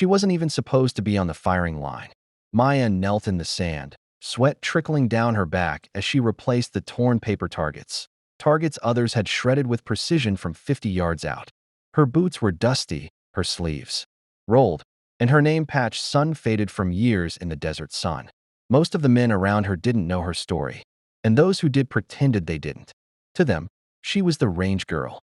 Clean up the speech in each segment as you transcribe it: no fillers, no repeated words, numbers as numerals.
She wasn't even supposed to be on the firing line. Maya knelt in the sand, sweat trickling down her back as she replaced the torn paper targets. Targets others had shredded with precision from 50 yards out. Her boots were dusty, her sleeves rolled, and her name patch sun-faded from years in the desert sun. Most of the men around her didn't know her story, and those who did pretended they didn't. To them, she was the range girl,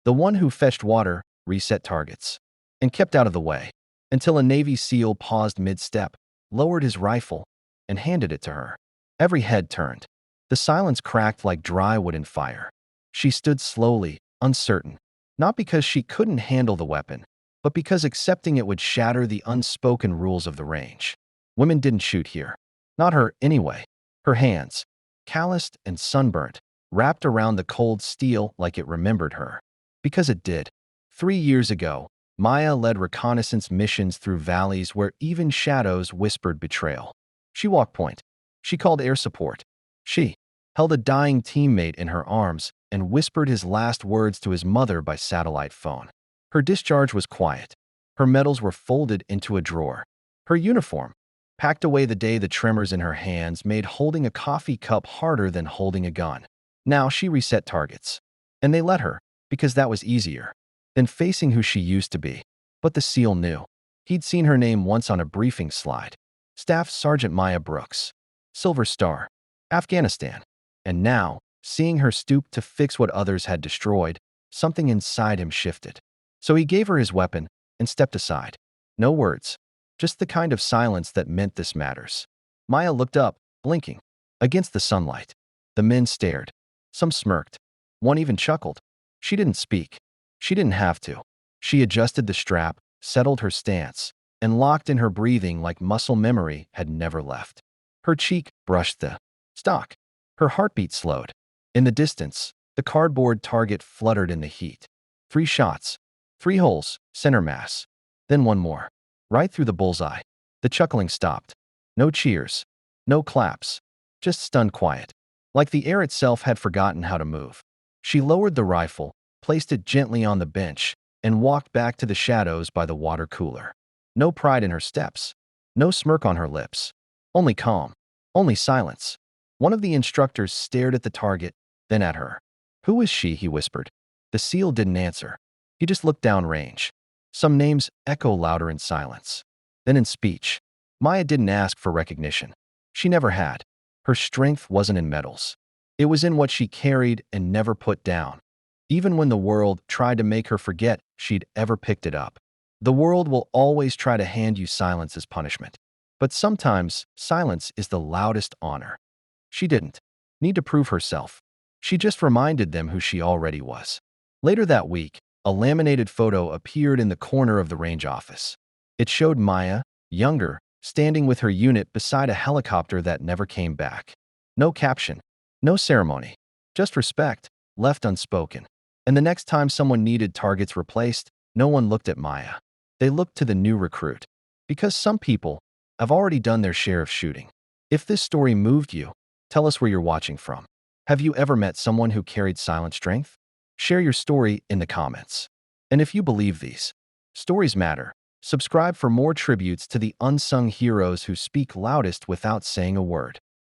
the one who fetched water, reset targets, and kept out of the way, until a Navy SEAL paused mid-step, lowered his rifle, and handed it to her. Every head turned. The silence cracked like dry wood in fire. She stood slowly, uncertain, not because she couldn't handle the weapon, but because accepting it would shatter the unspoken rules of the range. Women didn't shoot here. Not her, anyway. Her hands, calloused and sunburnt, wrapped around the cold steel like it remembered her. Because it did. 3 years ago, Maya led reconnaissance missions through valleys where even shadows whispered betrayal. She walked point. She called air support. She held a dying teammate in her arms and whispered his last words to his mother by satellite phone. Her discharge was quiet. Her medals were folded into a drawer. Her uniform, packed away the day the tremors in her hands made holding a coffee cup harder than holding a gun. Now she reset targets. And they let her, because that was easier than facing who she used to be. But the SEAL knew. He'd seen her name once on a briefing slide. Staff Sergeant Maya Brooks. Silver Star. Afghanistan. And now, seeing her stoop to fix what others had destroyed, something inside him shifted. So he gave her his weapon and stepped aside. No words. Just the kind of silence that meant this matters. Maya looked up, blinking. Against the sunlight. The men stared. Some smirked. One even chuckled. She didn't speak. She didn't have to. She adjusted the strap, settled her stance, and locked in her breathing like muscle memory had never left. Her cheek brushed the stock. Her heartbeat slowed. In the distance, the cardboard target fluttered in the heat. 3 shots. 3 holes, center mass. Then one more. Right through the bullseye. The chuckling stopped. No cheers. No claps. Just stunned quiet. Like the air itself had forgotten how to move. She lowered the rifle, placed it gently on the bench, and walked back to the shadows by the water cooler. No pride in her steps. No smirk on her lips. Only calm. Only silence. One of the instructors stared at the target, then at her. "Who is she?" he whispered. The SEAL didn't answer. He just looked downrange. Some names echo louder in silence. Then in speech. Maya didn't ask for recognition. She never had. Her strength wasn't in medals. It was in what she carried and never put down. Even when the world tried to make her forget she'd ever picked it up. The world will always try to hand you silence as punishment. But sometimes, silence is the loudest honor. She didn't need to prove herself. She just reminded them who she already was. Later that week, a laminated photo appeared in the corner of the range office. It showed Maya, younger, standing with her unit beside a helicopter that never came back. No caption, no ceremony, just respect, left unspoken. And the next time someone needed targets replaced, no one looked at Maya. They looked to the new recruit. Because some people have already done their share of shooting. If this story moved you, tell us where you're watching from. Have you ever met someone who carried silent strength? Share your story in the comments. And if you believe these stories matter, subscribe for more tributes to the unsung heroes who speak loudest without saying a word.